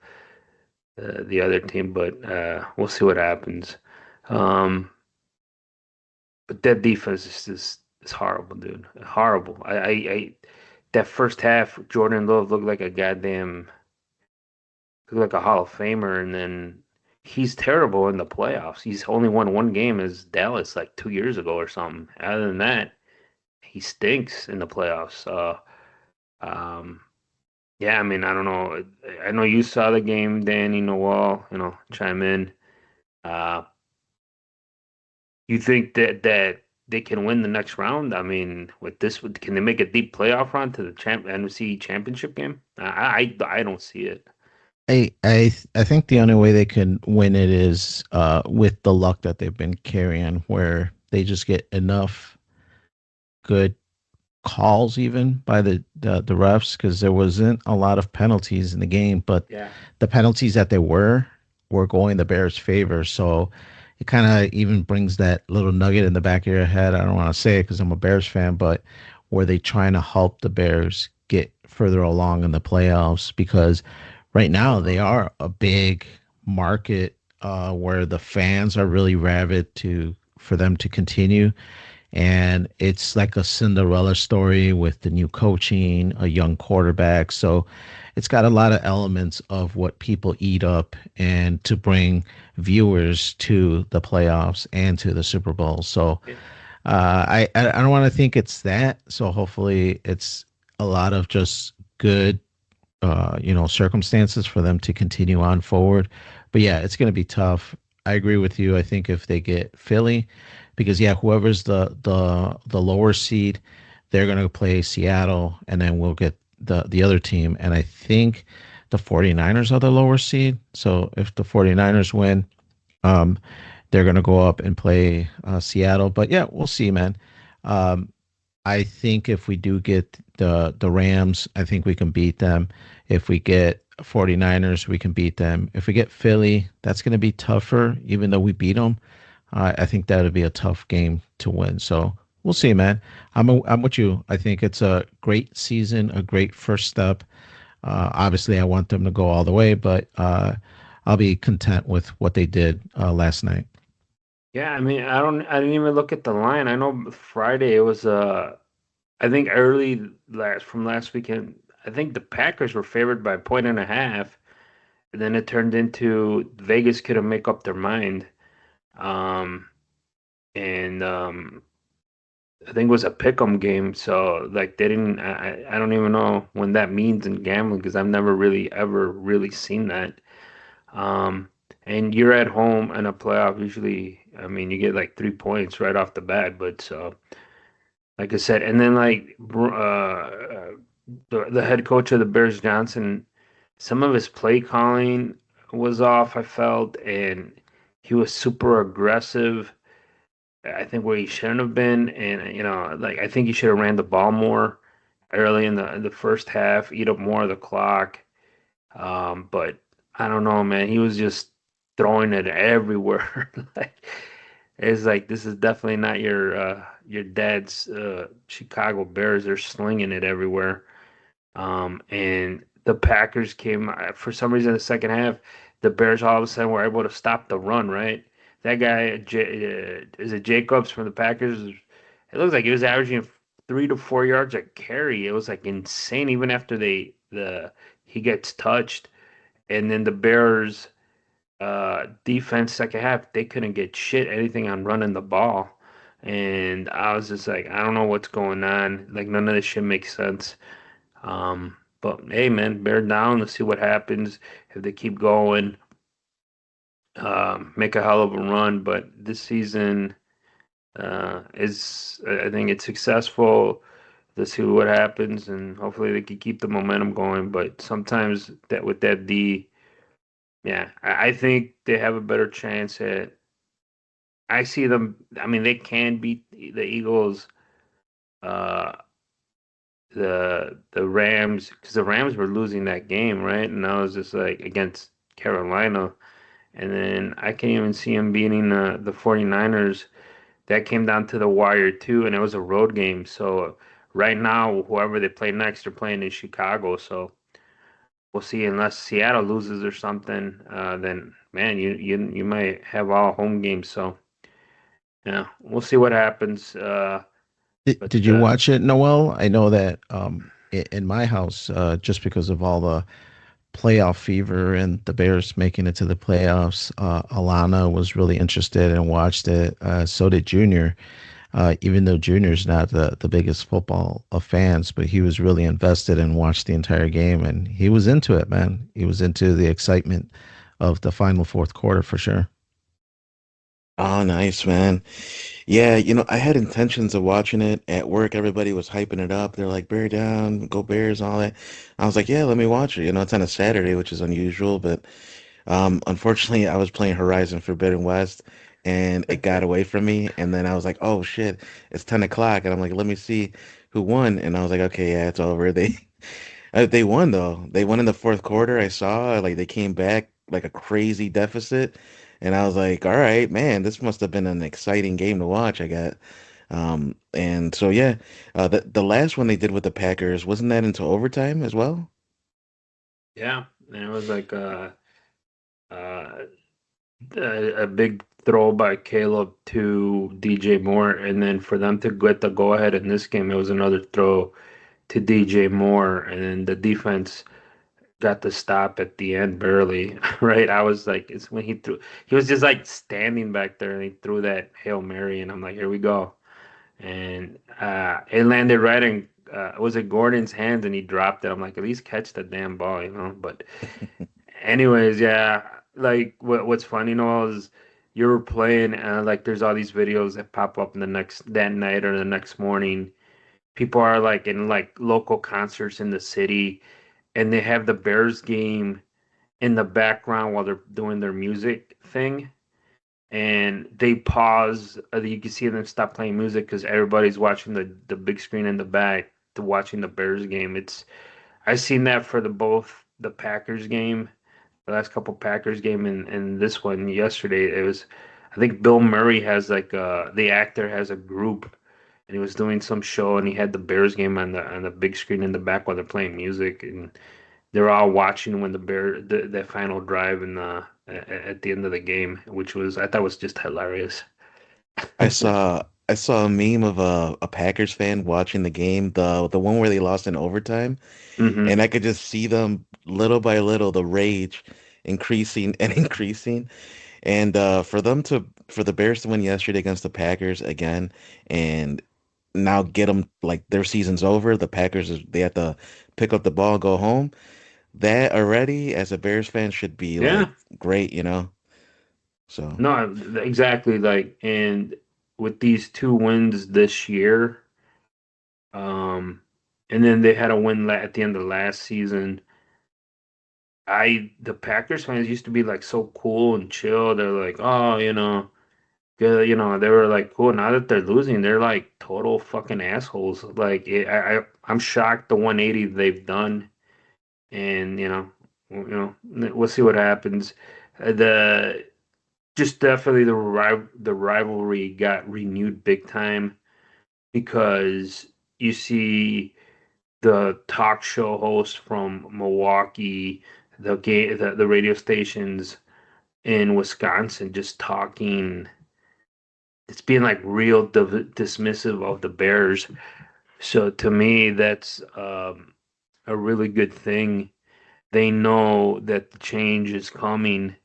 other team, but we'll see what happens. Um but that defense is horrible, dude. Horrible. I that first half, Jordan Love looked like a goddamn looked like a Hall of Famer, and then he's terrible in the playoffs. He's only won one game as Dallas like 2 years ago or something. Other than that, he stinks in the playoffs. Um, yeah, I mean, I don't know. I know you saw the game, Danny, Noel. Chime in. Uh, you think that they can win the next round? I mean, with this, can they make a deep playoff run to the NFC Championship game? I don't see it. I think the only way they can win it is with the luck that they've been carrying, where they just get enough good calls even by the refs, because there wasn't a lot of penalties in the game, but Yeah. the penalties that there were going the Bears' favor. So it kind of even brings that little nugget in the back of your head. I don't want to say it because I'm a Bears fan, but were they trying to help the Bears get further along in the playoffs? Because right now they are a big market where the fans are really rabid to for them to continue, and it's like a Cinderella story with the new coaching, a young quarterback. So it's got a lot of elements of what people eat up and to bring viewers to the playoffs and to the Super Bowl. So Yeah. I don't want to think it's that. So hopefully it's a lot of just good circumstances for them to continue on forward. But yeah, it's going to be tough. I agree with you. I think if they get Philly, because yeah, whoever's the lower seed, they're going to play Seattle, and then we'll get the other team. And I think the 49ers are the lower seed. So if the 49ers win, um, they're going to go up and play Seattle. But yeah, we'll see, man. Um, I think if we do get the Rams, I think we can beat them. If we get 49ers, we can beat them. If we get Philly, that's going to be tougher, even though we beat them. I think that would be a tough game to win. So we'll see, man. I'm with you. I think it's a great season, a great first step. Obviously, I want them to go all the way, but I'll be content with what they did last night. Yeah, I mean, I didn't even look at the line. I know Friday it was I think early last weekend, I think the Packers were favored by a point and a half, and then it turned into Vegas couldn't make up their mind. Um, and I think it was a pick'em game, so like they didn't. I don't even know when that means in gambling because I've never really ever really seen that. Um, and you're at home in a playoff. Usually, I mean, you get like 3 points right off the bat. But so, like I said, and then like the head coach of the Bears, Johnson, some of his play calling was off. I felt, and he was super aggressive. I think where he shouldn't have been, and like I think he should have ran the ball more early in the first half, eat up more of the clock. But I don't know, man. He was just throwing it everywhere. Like it's like this is definitely not your dad's Chicago Bears. They're slinging it everywhere. And the Packers came for some reason in the second half. The Bears all of a sudden were able to stop the run. Right, that guy is it Jacobs from the Packers? It looks like he was averaging 3 to 4 yards a carry. It was like insane. Even after the he gets touched, and then the Bears defense second half they couldn't get shit anything on running the ball. And I was just like, I don't know what's going on. Like none of this shit makes sense. But hey, man, bear down. Let's see what happens if they keep going. Make a hell of a run. But this season I think it's successful. Let's see what happens, and hopefully they can keep the momentum going. But sometimes that with that D, yeah, I think they have a better chance at. I see them. I mean, they can beat the Eagles. Uh, the Rams because the Rams were losing that game, right? And I was just like against Carolina, and then I can't even see them beating the 49ers. That came down to the wire too, and it was a road game. So right now, whoever they play next, they're playing in Chicago. So we'll see. Unless Seattle loses or something, then man, you might have all home games. So yeah, we'll see what happens. Did, But did you watch it, Noel? I know that in my house, just because of all the playoff fever and the Bears making it to the playoffs, Alana was really interested and watched it. So did Junior, even though Junior's not the biggest football of fans, but he was really invested and watched the entire game, and he was into it, man. He was into the excitement of the final fourth quarter for sure. Oh, nice, man. Yeah, I had intentions of watching it at work. Everybody was hyping it up. They're like, "Bear down, go Bears," all that. I was like, "Yeah, let me watch it." It's on a Saturday, which is unusual, but unfortunately, I was playing Horizon Forbidden West, and it got away from me. And then I was like, "Oh shit, it's 10 o'clock," and I'm like, "Let me see who won." And I was like, "Okay, yeah, it's over." They won though. They won in the fourth quarter. I saw like they came back like a crazy deficit, and I was like, "All right, man, this must have been an exciting game to watch." I got, and so yeah, the last one they did with the Packers wasn't that into overtime as well? Yeah, and it was like uh, a big throw by Caleb to DJ Moore, and then for them to get the go ahead in this game, it was another throw to DJ Moore, and then the defense got the stop at the end barely, right? I was like, it's when he was just like standing back there and he threw that Hail Mary, and I'm like, here we go. And it landed right in, was it Gordon's hands and he dropped it. I'm like, at least catch the damn ball, you know? But anyways, yeah, like what's funny, Noel, is you were playing and like there's all these videos that pop up in the next that night or the next morning. People are like in like local concerts in the city and they have the Bears game in the background while they're doing their music thing. And they pause. You can see them stop playing music because everybody's watching the big screen in the back to watching the Bears game. It's I've seen that for the both the Packers game, the last couple Packers game, and this one yesterday. It was I think Bill Murray has like the actor has a group and he was doing some show and he had the Bears game on the big screen in the back while they're playing music and they're all watching when the final drive in the at the end of the game, which was I thought was just hilarious. I saw I saw a meme of a Packers fan watching the game, the one where they lost in overtime, Hmm. and I could just see them little by little, the rage increasing and increasing. And for the Bears to win yesterday against the Packers again, and now get them like their season's over. They have to pick up the ball, go home. That already, as a Bears fan, should be like Yeah, great. So no, exactly. Like, and with these two wins this year, um, and then they had a win at the end of last season. The Packers fans used to be like so cool and chill. They're like, oh, good, they were like cool. Now that they're losing, they're like total fucking assholes. Like, I'm shocked the 180 they've done, and we'll see what happens. The Just definitely the rivalry got renewed big time because you see the talk show host from Milwaukee, the radio stations in Wisconsin just talking. It's being like real dismissive of the Bears. So to me, that's a really good thing. They know that the change is coming.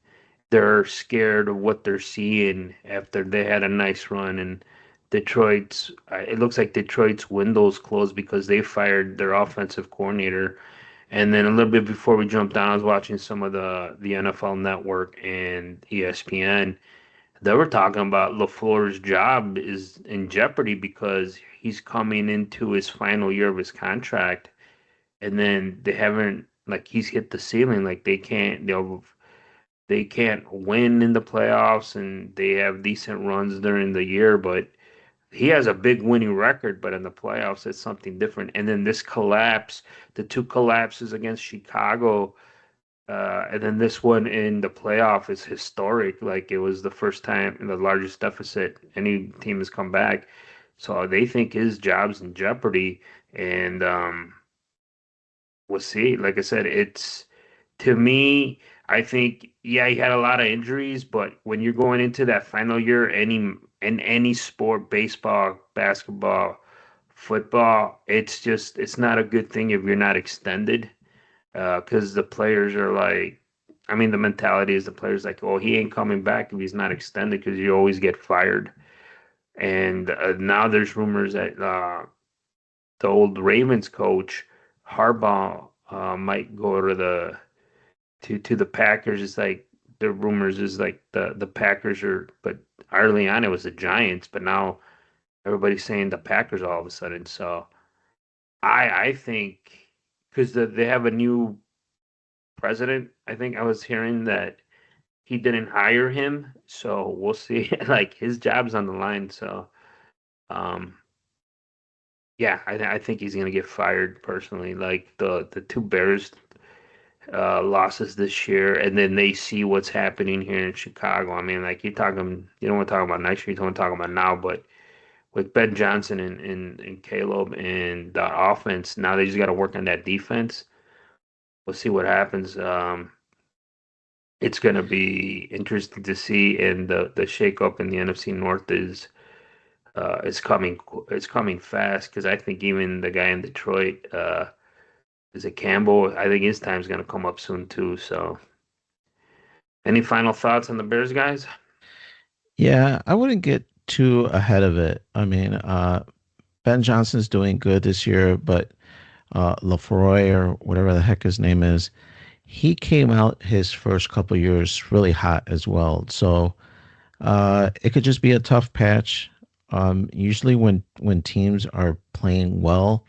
They're scared of what they're seeing after they had a nice run and it looks like Detroit's windows closed because they fired their offensive coordinator. And then a little bit before we jumped down, I was watching some of the NFL Network and ESPN. They were talking about LaFleur's job is in jeopardy because he's coming into his final year of his contract, and then they haven't like he's hit the ceiling. Like they can't win in the playoffs and they have decent runs during the year, but he has a big winning record, but in the playoffs it's something different. And then this collapse, the two collapses against Chicago, and then this one in the playoff is historic. Like it was the first time the largest deficit any team has come back. So they think his job's in jeopardy. And we'll see. Like I said, it's to me, I think, yeah, he had a lot of injuries, but when you're going into that final year, in any sport, baseball, basketball, football, it's not a good thing if you're not extended, because the players are like, I mean, the mentality is the players like, oh, he ain't coming back if he's not extended because you always get fired. And now there's rumors that the old Ravens coach Harbaugh might go to the Packers. It's like the rumors is like the Packers are, but early on it was the Giants, but now everybody's saying the Packers all of a sudden. So I think because they have a new president. I think I was hearing that he didn't hire him, so we'll see. Like his job's on the line. So um, yeah, I think he's gonna get fired personally. Like the two Bears losses this year, and then they see what's happening here in Chicago. I mean, like you don't want to talk about next year, you don't want to talk about now, but with Ben Johnson and Caleb and the offense, now they just got to work on that defense. We'll see what happens. It's going to be interesting to see, and the shakeup in the NFC North is coming. It's coming fast because I think even the guy in Detroit, is it Campbell? I think his time's going to come up soon too. So, any final thoughts on the Bears, guys? Yeah, I wouldn't get too ahead of it. I mean, Ben Johnson's doing good this year, but Lafroy or whatever the heck his name is, he came out his first couple years really hot as well. So it could just be a tough patch. Usually when teams are playing well,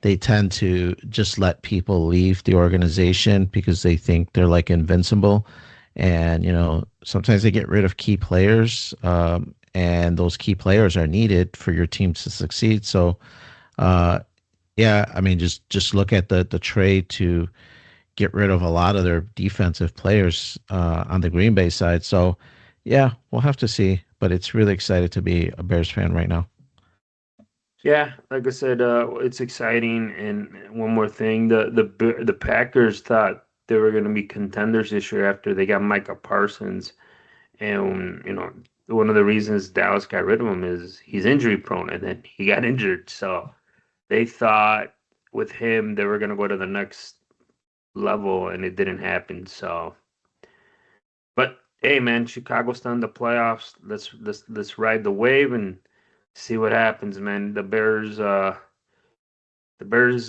they tend to just let people leave the organization because they think they're like invincible. And, sometimes they get rid of key players, and those key players are needed for your team to succeed. So, uh, yeah, I mean, just look at the trade to get rid of a lot of their defensive players on the Green Bay side. So, yeah, we'll have to see. But it's really excited to be a Bears fan right now. Yeah, like I said, it's exciting. And one more thing, the Packers thought they were going to be contenders this year after they got Micah Parsons, and one of the reasons Dallas got rid of him is he's injury prone, and then he got injured. So they thought with him they were going to go to the next level, and it didn't happen. So, but hey, man, Chicago's still in the playoffs. Let's ride the wave and see what happens, man. The Bears,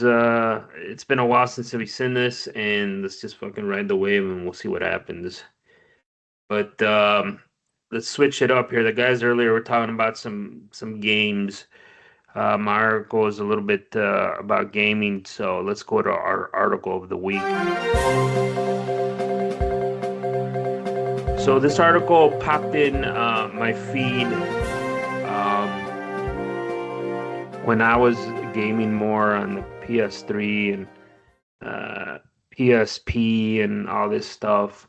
it's been a while since we've seen this, and let's just fucking ride the wave, and we'll see what happens. But let's switch it up here. The guys earlier were talking about some games. My article is a little bit about gaming, so let's go to our article of the week. So this article popped in my feed when I was gaming more on the PS3 and PSP and all this stuff.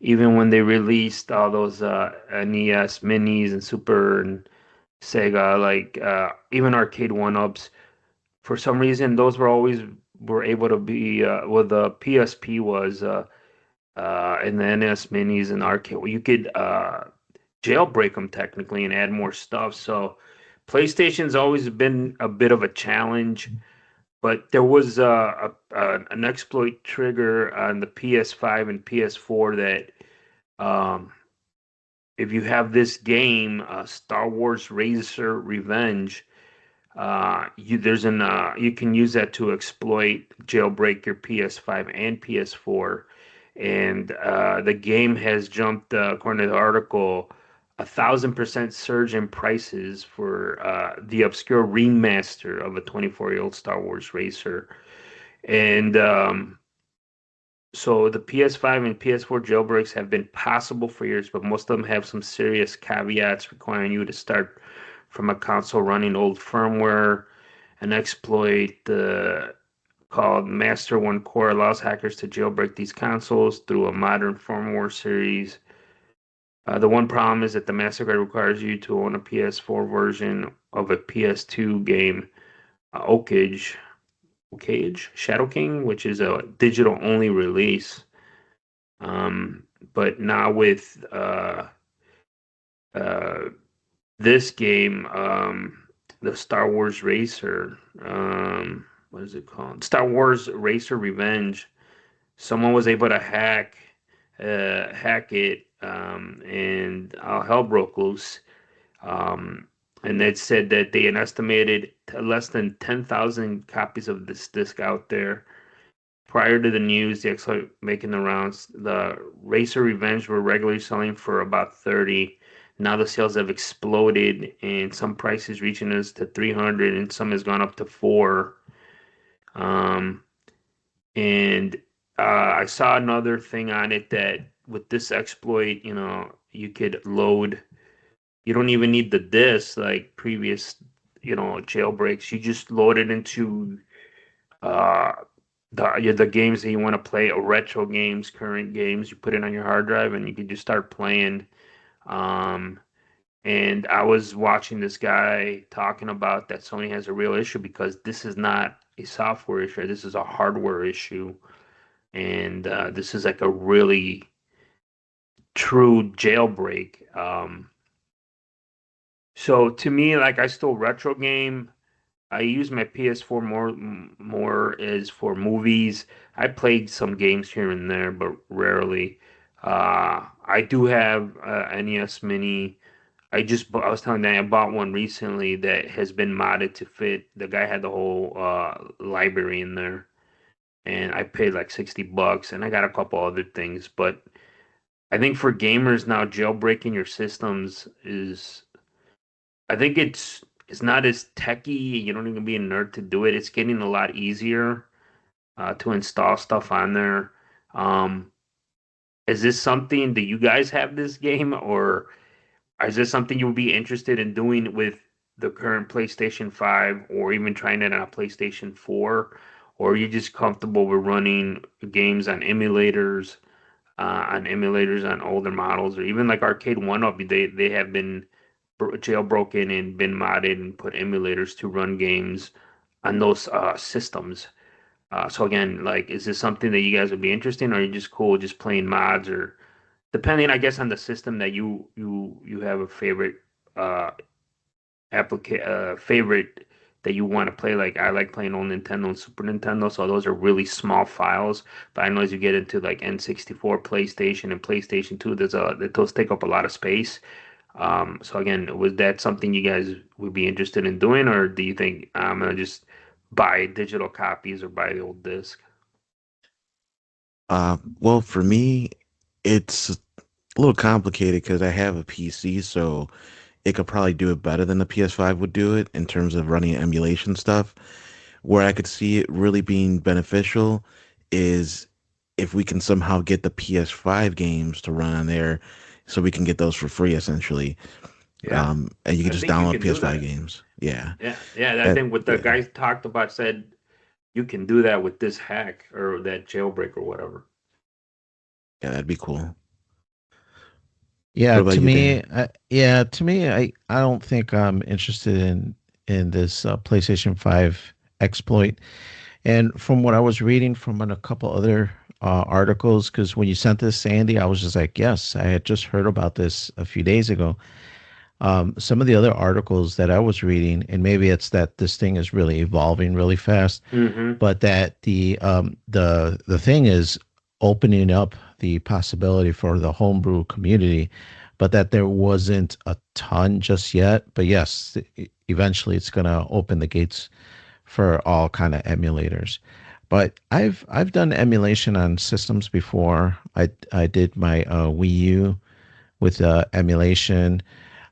Even when they released all those NES minis and Super and Sega, like even arcade one-ups, for some reason those were able to be well, the PSP was and the NES minis and arcade. Well, you could jailbreak them technically and add more stuff. So PlayStation's always been a bit of a challenge, but there was an exploit trigger on the PS5 and PS4 that if you have this game, Star Wars Razor Revenge, you can use that to exploit jailbreak your PS5 and PS4, and the game has jumped, according to the article, 1,000% surge in prices for the obscure remaster of a 24-year-old Star Wars racer. And so the PS5 and PS4 jailbreaks have been possible for years, but most of them have some serious caveats requiring you to start from a console running old firmware. An exploit called Master One Core allows hackers to jailbreak these consoles through a modern firmware series. The one problem is that the Master Guide requires you to own a PS4 version of a PS2 game, Oakage, Shadow King, which is a digital only release. But now with this game, the Star Wars Racer, what is it called? Star Wars Racer Revenge. Someone was able to hack it, and all hell broke loose. And it said that they had estimated less than 10,000 copies of this disc out there. Prior to the news, the exploit making the rounds, the Racer Revenge were regularly selling for about 30. Now the sales have exploded, and some prices reaching us to 300, and some has gone up to four. Um, and I saw another thing on it that with this exploit, you could load. You don't even need the disk like previous, jailbreaks. You just load it into uh, the games that you want to play, or retro games, current games. You put it on your hard drive, and you can just start playing. Um, and I was watching this guy talking about that Sony has a real issue because this is not a software issue. This is a hardware issue, and this is like a really true jailbreak. So to me, like I still retro game. I use my PS4 more as for movies. I played some games here and there, but rarely. I do have NES Mini. I was telling Dan I bought one recently that has been modded to fit. The guy had the whole library in there, and I paid like $60, and I got a couple other things. But I think for gamers now, jailbreaking your systems is, I think it's not as techy. You don't even be a nerd to do it. It's getting a lot easier to install stuff on there. Um, is this something that you guys have this game, or is this something you would be interested in doing with the current PlayStation 5, or even trying it on a PlayStation 4? Or are you just comfortable with running games on emulators on older models, or even like Arcade One Up? They have been jailbroken and been modded and put emulators to run games on those systems. So again, like, is this something that you guys would be interested in, or are you just cool just playing mods, or depending, I guess, on the system that you have a favorite uh favorite that you want to play. Like I like playing on Nintendo and Super Nintendo, so those are really small files. But I know as you get into like N64, PlayStation, and PlayStation 2, those take up a lot of space. So again, was that something you guys would be interested in doing, or do you think I'm gonna just buy digital copies or buy the old disc? Well, for me, it's a little complicated because I have a PC, so it could probably do it better than the PS5 would do it in terms of running emulation stuff. Where I could see it really being beneficial is if we can somehow get the PS5 games to run on there, so we can get those for free essentially. Yeah, And you can I just think you download can do PS5 that. games. Yeah, Yeah. I that think what the yeah, guys talked about said you can do that with this hack or that jailbreak or whatever. yeah, that'd be cool. Yeah, What about to you, me, Dan? I don't think I'm interested in this PlayStation 5 exploit. And from what I was reading from a couple other articles, because when you sent this, Sandy, I was just like, yes, I had just heard about this a few days ago. Some of the other articles that I was reading, and maybe it's that this thing is really evolving really fast, Mm-hmm. but that the thing is opening up the possibility for the homebrew community, but that there wasn't a ton just yet. But yes, eventually it's going to open the gates for all kind of emulators. But I've done emulation on systems before. I did my Wii U with emulation.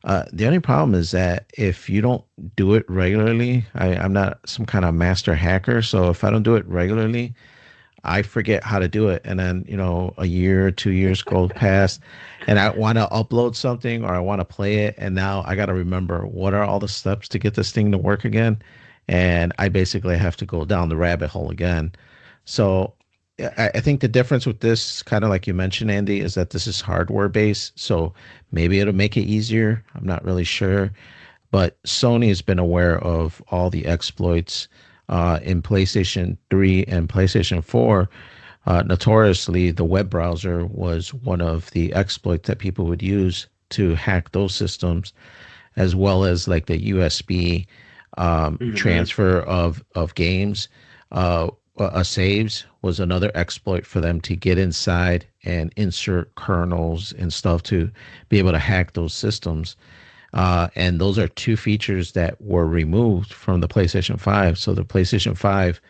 The only problem is that if you don't do it regularly, I'm not some kind of master hacker. So if I don't do it regularly, I forget how to do it. And then, a year, 2 years go past and I want to upload something or I want to play it. And now I got to remember what are all the steps to get this thing to work again. And I basically have to go down the rabbit hole again. So I think the difference with this, kind of like you mentioned, Andy, is that this is hardware based. So maybe it'll make it easier. I'm not really sure. But Sony has been aware of all the exploits in PlayStation 3 and PlayStation 4. Notoriously, the web browser was one of the exploits that people would use to hack those systems, as well as like the USB Mm-hmm. transfer of games. Saves was another exploit for them to get inside and insert kernels and stuff to be able to hack those systems. And those are two features that were removed from the PlayStation 5. So the PlayStation 5,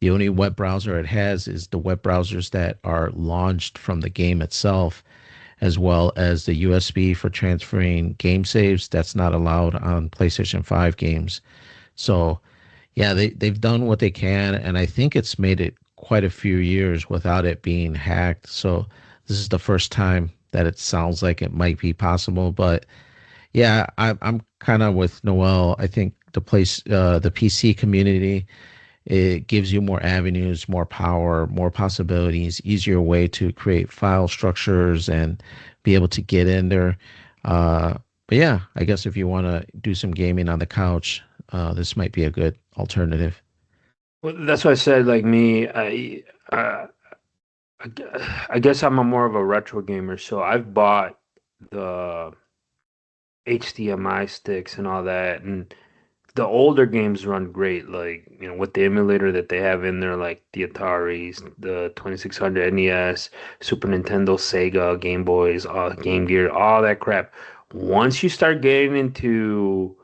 the only web browser it has is the web browsers that are launched from the game itself. as well as the USB for transferring game saves. That's not allowed on PlayStation 5 games. So yeah, they've done what they can, and I think it's made it quite a few years without it being hacked. So this is the first time that it sounds like it might be possible. But yeah, I'm kind of with Noel. I think the PC community, it gives you more avenues, more power, more possibilities, easier way to create file structures and be able to get in there. But yeah, I guess if you want to do some gaming on the couch, this might be a good alternative. Well, that's why I said, like me, I gu- I guess I'm a more of a retro gamer, so I've bought the HDMI sticks and all that, and the older games run great, like, with the emulator that they have in there, like the Ataris, the 2600 NES, Super Nintendo, Sega, Game Boys, Game Gear, all that crap. Once you start getting into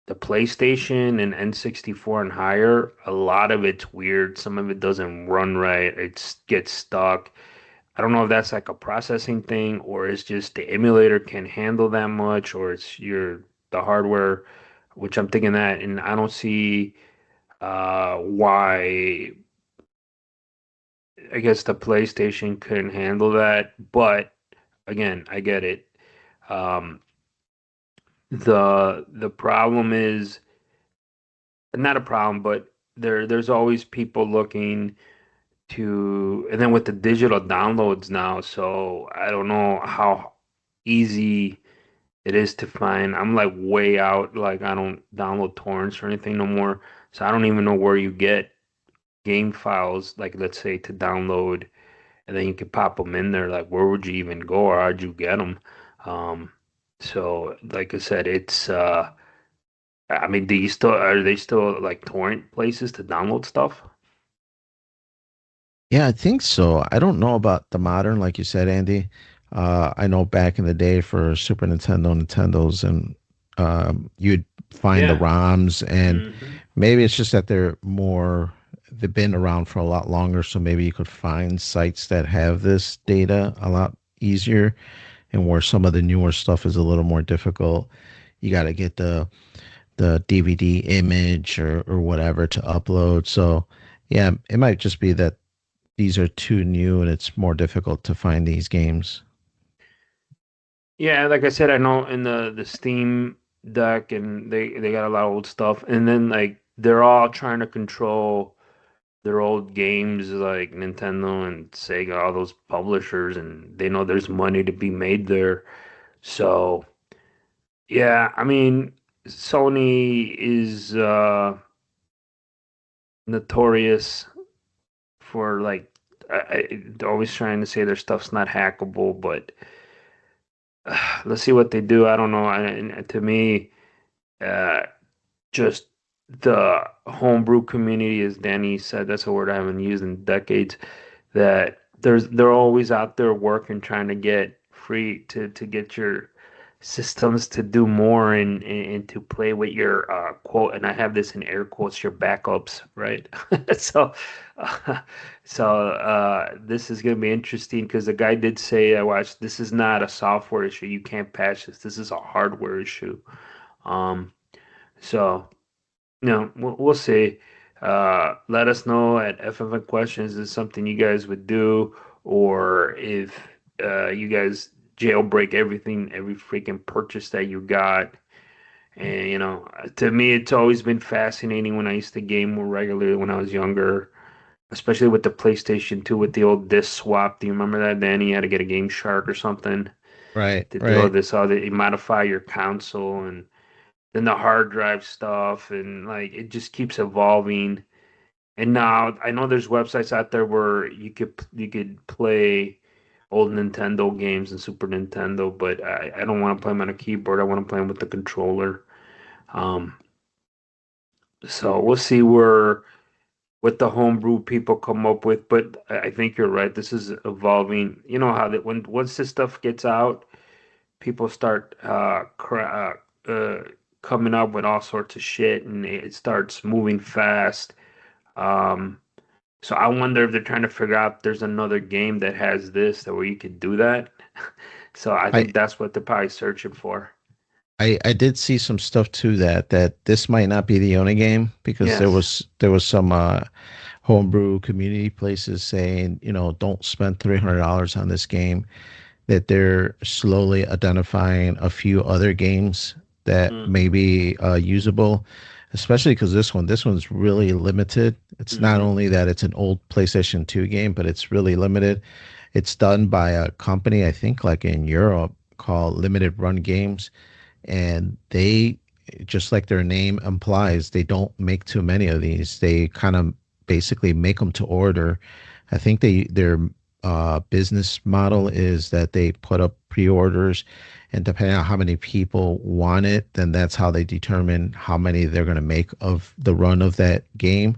the PlayStation and N64 and higher, a lot of it's weird. Some of it doesn't run right. It gets stuck. I don't know if that's like a processing thing, or it's just the emulator can't handle that much, or it's the hardware, which I'm thinking that, and I don't see why I guess the PlayStation couldn't handle that. But again, I get it. Um, the problem is not a problem, but there's always people looking to, and then with the digital downloads now, so I don't know how easy it is to find. I'm like way out, like I don't download torrents or anything no more, so I don't even know where you get game files, like let's say to download, and then you can pop them in there. Like where would you even go, or how'd you get them? Um, so like I said, it's I mean, are they still like torrent places to download stuff? Yeah, I think so. I don't know about the modern, like you said, Andy. I know back in the day for Super Nintendo, Nintendos, and you'd find the Yeah. ROMs, and Hmm. maybe it's just that they've been around for a lot longer, so maybe you could find sites that have this data a lot easier, and where some of the newer stuff is a little more difficult. You got to get the DVD image or whatever to upload. So yeah, it might just be that these are too new and it's more difficult to find these games. Yeah, like I said, I know in the Steam deck, and they got a lot of old stuff, and then like they're all trying to control their old games, like Nintendo and Sega, all those publishers, and they know there's money to be made there. So yeah, I mean, Sony is notorious for like they're always trying to say their stuff's not hackable, but let's see what they do. I don't know. And to me, uh, just the homebrew community, as Danny said, that's a word I haven't used in decades. That they're always out there working, trying to get free to get your systems to do more, and to play with your quote. And I have this in air quotes, your backups, right? So, uh, this is gonna be interesting because the guy did say, I watched, this is not a software issue. You can't patch this. This is a hardware issue. Um, so. No, we'll see. Let us know at FFN Questions, is something you guys would do, or if you guys jailbreak everything, every freaking purchase that you got. And to me, it's always been fascinating when I used to game more regularly when I was younger, especially with the PlayStation 2 with the old disc swap. Do you remember that, Danny? You had to get a Game Shark or something Right, to do all right. this other, you modify your console, and then the hard drive stuff, and like it just keeps evolving. And now I know there's websites out there where you could play old Nintendo games and Super Nintendo, but I don't want to play them on a keyboard. I want to play them with the controller. Um, so we'll see where what the homebrew people come up with. But I think you're right. This is evolving. You know how that when once this stuff gets out, people start coming up with all sorts of shit, and it starts moving fast. Um, so I wonder if they're trying to figure out if there's another game that has this, that where you could do that. So I I think that's what they're probably searching for. I did see some stuff too that this might not be the only game because Yes. there was some homebrew community places saying, you know, don't spend $300 on this game, that they're slowly identifying a few other games that may Mm-hmm. be usable, especially because this one's really limited. It's not Mm-hmm. only that it's an old PlayStation 2 game, but it's really limited. It's done by a company, I think, like in Europe called Limited Run Games, and they, just like their name implies, they don't make too many of these. They kind of basically make them to order. I think their business model is that they put up pre-orders, and depending on how many people want it, then that's how they determine how many they're going to make of the run of that game.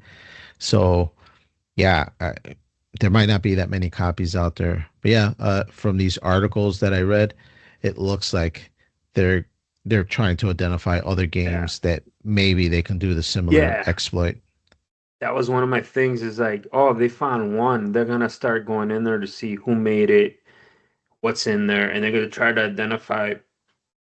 So yeah, there might not be that many copies out there, but yeah, from these articles that I read, it looks like they're they're trying to identify other Yeah. games that maybe they can do the similar Yeah. exploit. That was one of my things is like, oh, they found one. They're gonna start going in there to see who made it, what's in there, and they're gonna try to identify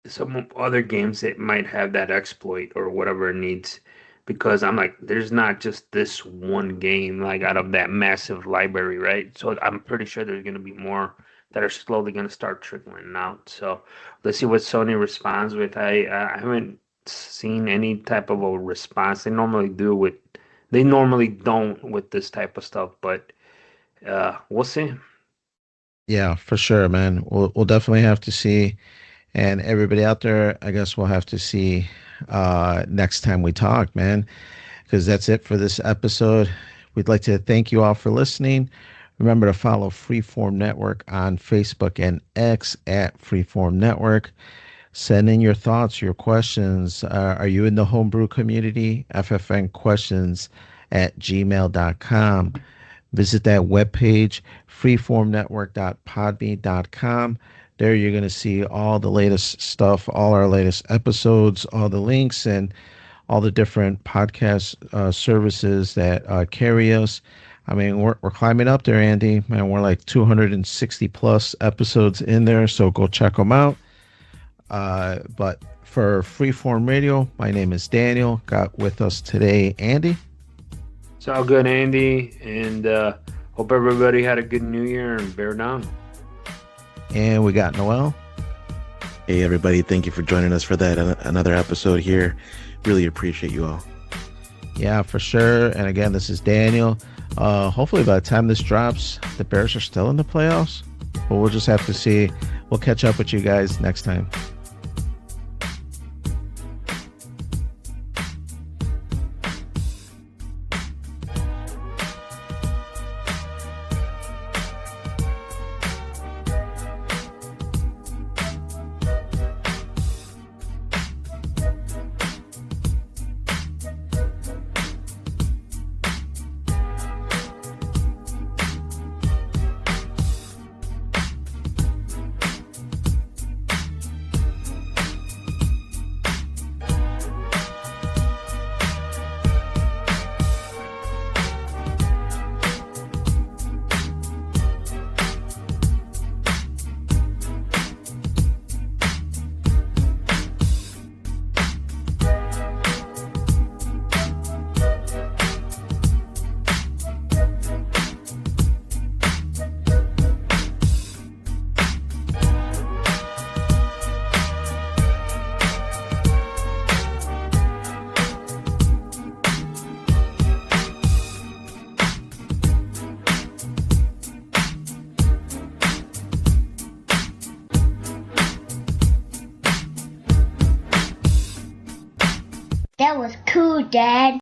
some other games that might have that exploit or whatever it needs. Because I'm like, there's not just this one game like out of that massive library, right? So I'm pretty sure there's gonna be more that are slowly gonna start trickling out. So let's see what Sony responds with. I haven't seen any type of a response. They normally don't with this type of stuff, but we'll see. Yeah, for sure, man. We'll definitely have to see, and everybody out there, I guess we'll have to see next time we talk, man, because that's it for this episode. We'd like to thank you all for listening. Remember to follow Freeform Network on Facebook and X at Freeform Network. Send in your thoughts, your questions. Are you in the homebrew community? FFN questions at gmail.com. Visit that webpage, freeformnetwork.podbean.com. There you're going to see all the latest stuff, all our latest episodes, all the links, and all the different podcast services that carry us. I mean, we're climbing up there, Andy. Man, we're like 260 plus episodes in there, so go check them out. But for Freeform Radio, my name is Daniel. Got with us today Andy. It's all good, Andy, and hope everybody had a good New Year and bear down. And we got Noel. Hey, everybody. Thank you for joining us for that another episode here. Really appreciate you all. Yeah, for sure. And again, this is Daniel. Hopefully by the time this drops, the Bears are still in the playoffs. But we'll just have to see. We'll catch up with you guys next time. That was cool, Dad.